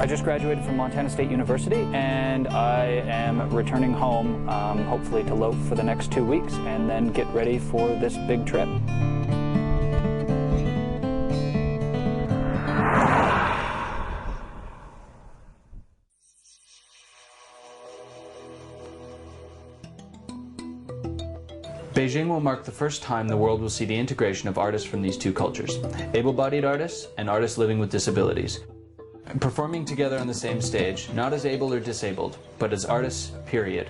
I just graduated from Montana State University, and I am returning home, hopefully to loaf for the next 2 weeks, and then get ready for this big trip. Beijing will mark the first time the world will see the integration of artists from these two cultures, able-bodied artists and artists living with disabilities, performing together on the same stage, not as able or disabled, but as artists, period.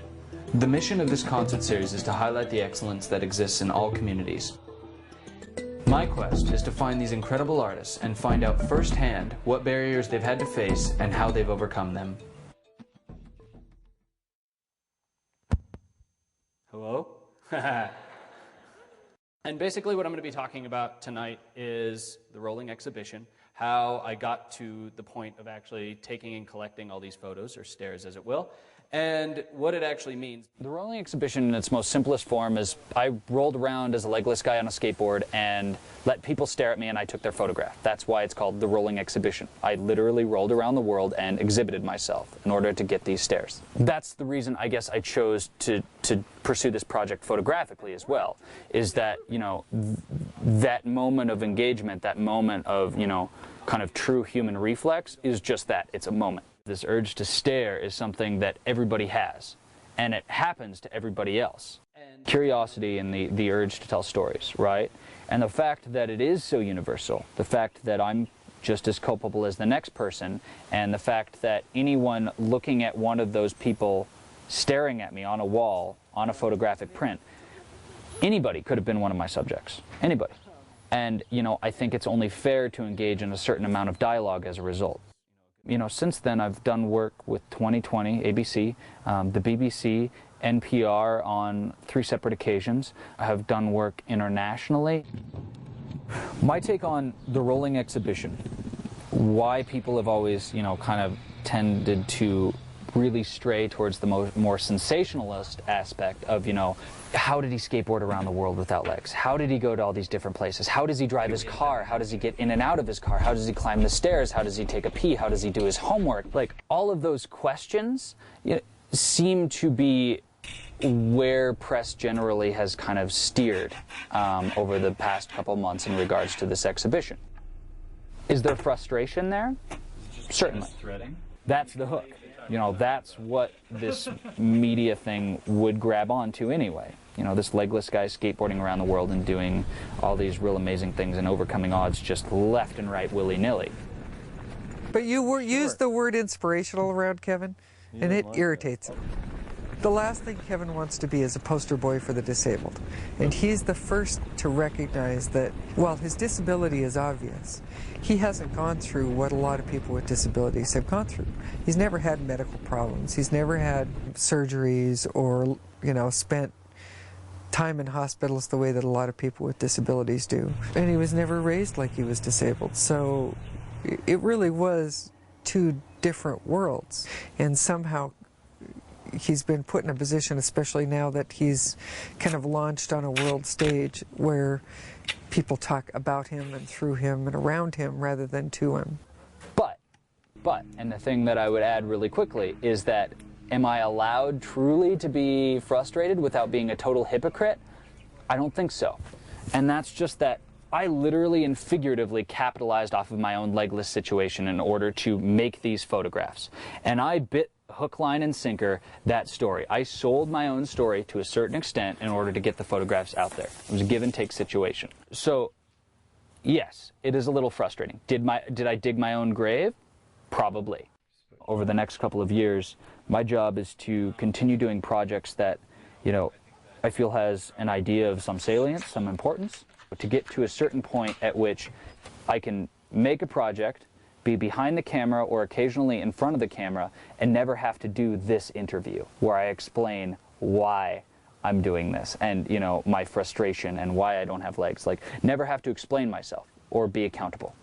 The mission of this concert series is to highlight the excellence that exists in all communities. My quest is to find these incredible artists and find out firsthand what barriers they've had to face and how they've overcome them. Hello? And basically what I'm going to be talking about tonight is the rolling exhibition, how I got to the point of actually taking and collecting all these photos, or stares as it will, and what it actually means. The rolling exhibition in its most simplest form is I rolled around as a legless guy on a skateboard and let people stare at me and I took their photograph. That's why it's called the rolling exhibition. I literally rolled around the world and exhibited myself in order to get these stares. That's the reason I guess I chose to pursue this project photographically as well, is that, you know, that moment of engagement, that moment of, you know, kind of true human reflex is just that, it's a moment. This urge to stare is something that everybody has, and it happens to everybody else. And curiosity and the urge to tell stories, right? And the fact that it is so universal, the fact that I'm just as culpable as the next person, and the fact that anyone looking at one of those people staring at me on a wall, on a photographic print, anybody could have been one of my subjects, anybody. And, you know, I think it's only fair to engage in a certain amount of dialogue as a result. You know, since then I've done work with 2020, ABC, the BBC, NPR on 3 separate occasions. I have done work internationally. My take on the rolling exhibition, why people have always, you know, kind of tended to really stray towards the more sensationalist aspect of, you know, how did he skateboard around the world without legs? How did he go to all these different places? How does he drive his car? How does he get in and out of his car? How does he climb the stairs? How does he take a pee? How does he do his homework? Like, all of those questions, you know, seem to be where press generally has kind of steered over the past couple months in regards to this exhibition. Is there frustration there? Certainly. That's the hook. You know, that's what this media thing would grab onto anyway. You know, this legless guy skateboarding around the world and doing all these real amazing things and overcoming odds just left and right willy-nilly. But you used the word inspirational around Kevin, and it irritates him. The last thing Kevin wants to be is a poster boy for the disabled. And he's the first to recognize that, while his disability is obvious, he hasn't gone through what a lot of people with disabilities have gone through. He's never had medical problems. He's never had surgeries or, you know, spent time in hospitals the way that a lot of people with disabilities do. And he was never raised like he was disabled. So it really was 2 different worlds. And somehow he's been put in a position, especially now that he's kind of launched on a world stage, where people talk about him and through him and around him rather than to him. But, and the thing that I would add really quickly is that, am I allowed truly to be frustrated without being a total hypocrite? I don't think so. And that's just that I literally and figuratively capitalized off of my own legless situation in order to make these photographs. And I bit hook, line, and sinker that story. I sold my own story to a certain extent in order to get the photographs out there. It was a give-and-take situation. So, yes, it is a little frustrating. Did I dig my own grave? Probably. Over the next couple of years, my job is to continue doing projects that, you know, I feel has an idea of some salience, some importance, to get to a certain point at which I can make a project, be behind the camera or occasionally in front of the camera, and never have to do this interview where I explain why I'm doing this and, you know, my frustration and why I don't have legs. Like, never have to explain myself or be accountable.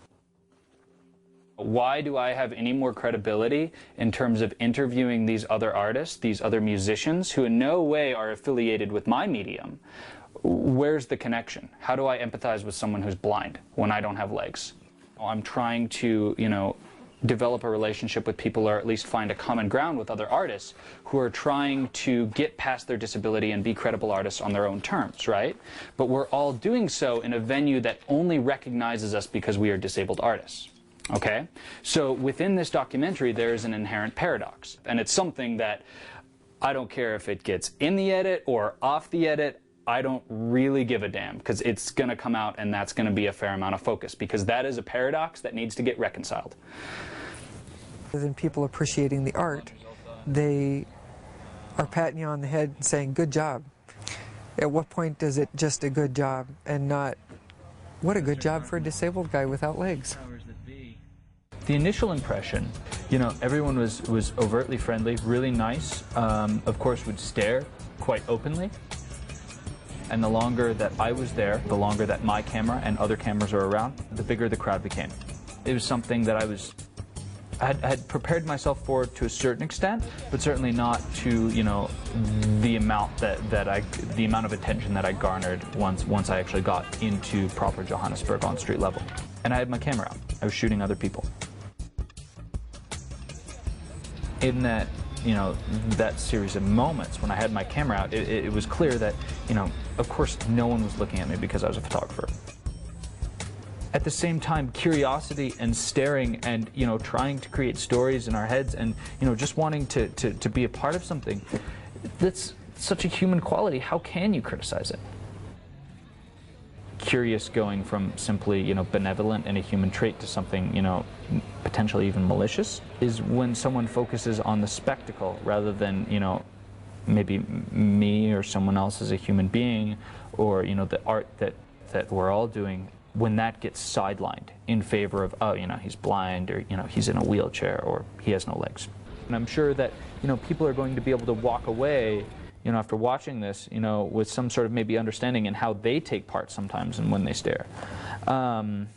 Why do I have any more credibility in terms of interviewing these other artists, these other musicians who in no way are affiliated with my medium? Where's the connection? How do I empathize with someone who's blind when I don't have legs? I'm trying to, you know, develop a relationship with people, or at least find a common ground with other artists who are trying to get past their disability and be credible artists on their own terms, right? But we're all doing so in a venue that only recognizes us because we are disabled artists. Okay? So within this documentary, there is an inherent paradox. And it's something that I don't care if it gets in the edit or off the edit. I don't really give a damn, because it's going to come out and that's going to be a fair amount of focus, because that is a paradox that needs to get reconciled. Rather than people appreciating the art, they are patting you on the head and saying, good job. At what point does it just a good job and not, what a good job for a disabled guy without legs? The initial impression, you know, everyone was overtly friendly, really nice, of course would stare quite openly. And the longer that I was there, the longer that my camera and other cameras were around, the bigger the crowd became. It was something that I had prepared myself for to a certain extent, but certainly not to, you know, the amount the amount of attention that I garnered once I actually got into proper Johannesburg on street level. And I had my camera out. I was shooting other people. In that, you know, that series of moments when I had my camera out, it was clear that, you know, of course no one was looking at me because I was a photographer. At the same time, curiosity and staring and, you know, trying to create stories in our heads and, you know, just wanting to be a part of something, that's such a human quality. How can you criticize it? Curious going from simply, you know, benevolent and a human trait to something, you know, potentially even malicious, is when someone focuses on the spectacle rather than, you know, maybe me or someone else as a human being, or, you know, the art that we're all doing, when that gets sidelined in favor of, oh, you know, he's blind, or, you know, he's in a wheelchair, or he has no legs. And I'm sure that, you know, people are going to be able to walk away, you know, after watching this, you know, with some sort of maybe understanding in how they take part sometimes and when they stare. But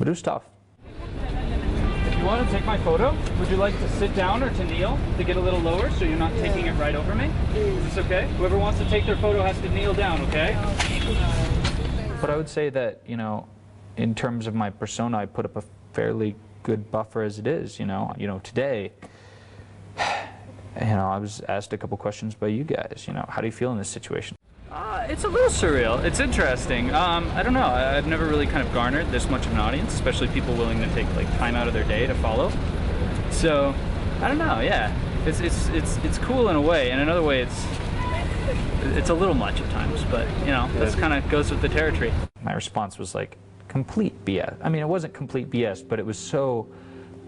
it was tough. If you want to take my photo, would you like to sit down or to kneel to get a little lower so you're not taking it right over me? Is this okay? Whoever wants to take their photo has to kneel down, okay? But I would say that, you know, in terms of my persona, I put up a fairly good buffer as it is, you know. Today, you know, I was asked a couple questions by you guys, you know, how do you feel in this situation? It's a little surreal. It's interesting. I don't know. I've never really kind of garnered this much of an audience, especially people willing to take like time out of their day to follow. So, I don't know. Yeah, it's cool in a way, and another way it's a little much at times. But you know, that's kind of goes with the territory. My response was like complete BS. I mean, it wasn't complete BS, but it was so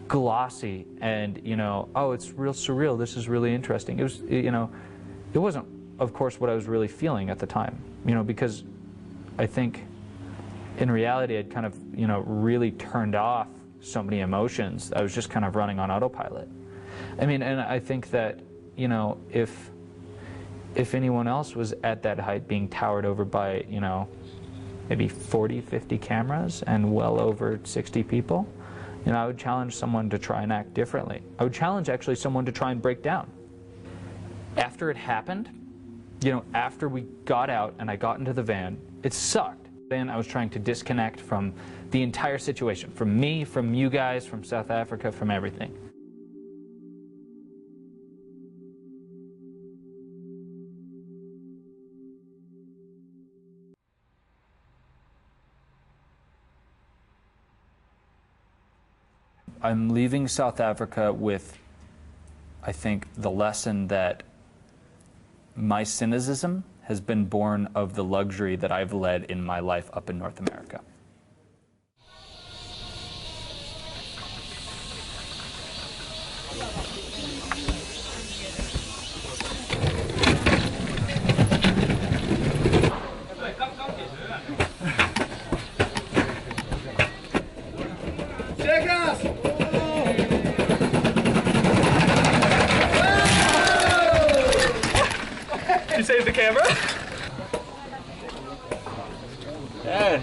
glossy and, you know, oh, it's real surreal. This is really interesting. It was, you know, it wasn't, of course, what I was really feeling at the time, you know, because I think in reality I'd kind of, you know, really turned off so many emotions. I was just kind of running on autopilot. I mean, and I think that, you know, if anyone else was at that height being towered over by, you know, maybe 40, 50 cameras and well over 60 people, you know, I would challenge someone to try and act differently. I would challenge actually someone to try and break down. After it happened, you know, after we got out and I got into the van, it sucked. Then I was trying to disconnect from the entire situation, from me, from you guys, from South Africa, from everything. I'm leaving South Africa with, I think, the lesson that my cynicism has been born of the luxury that I've led in my life up in North America. You saved the camera? Yeah.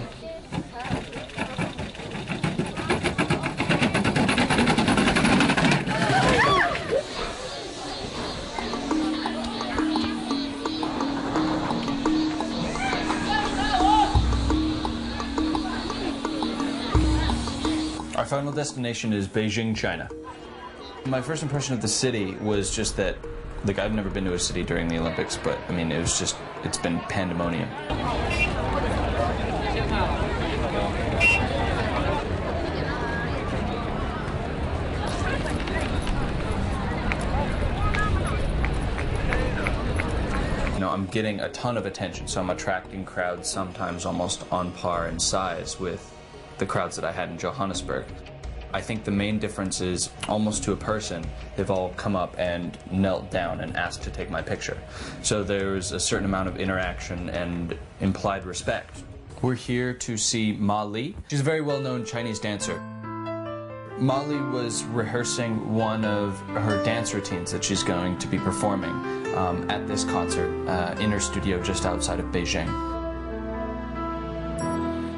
Our final destination is Beijing, China. My first impression of the city was just that, like, I've never been to a city during the Olympics, but I mean, it's been pandemonium. I'm getting a ton of attention, so I'm attracting crowds sometimes almost on par in size with the crowds that I had in Johannesburg. I think the main difference is, almost to a person, they've all come up and knelt down and asked to take my picture. So there's a certain amount of interaction and implied respect. We're here to see Ma Li. She's a very well-known Chinese dancer. Ma Li was rehearsing one of her dance routines that she's going to be performing at this concert in her studio just outside of Beijing.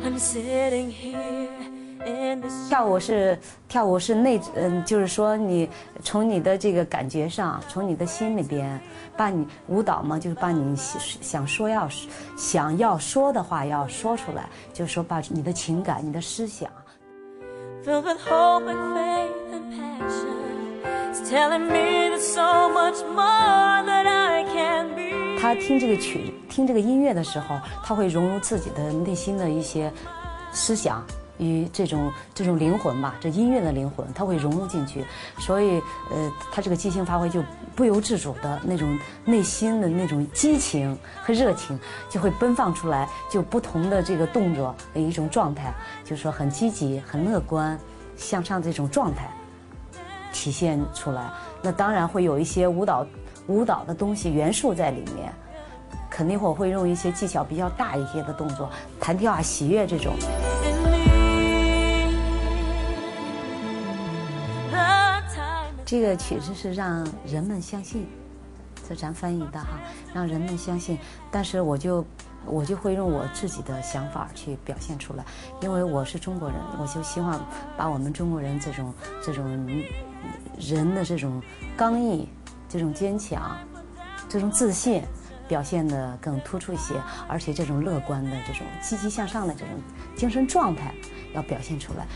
I'm sitting here in the 跳舞是就是说你从你的这个感觉上，从你的心里边，把你舞蹈嘛，就是把你想要说的话要说出来，就是说把你的情感、你的思想。Filled with hope and faith and passion, it's telling me there's so much more that I can be. 他听这个曲、听这个音乐的时候，他会融入自己的内心的一些思想与这种灵魂吧，这音乐的灵魂，他会融入进去，所以他这个即兴发挥就不由自主的那种内心的那种激情和热情就会奔放出来，就不同的这个动作的一种状态，就是说很积极、很乐观、向上这种状态体现出来。那当然会有一些舞蹈的东西元素在里面，肯定我会用一些技巧比较大一些的动作，弹跳啊、喜悦这种。这个曲子是让人们相信，这咱翻译的哈，让人们相信。但是我就会用我自己的想法去表现出来，因为我是中国人，我就希望把我们中国人这种人的这种刚毅、这种坚强、这种自信表现得更突出一些，而且这种乐观的、这种积极向上的这种精神状态要表现出来。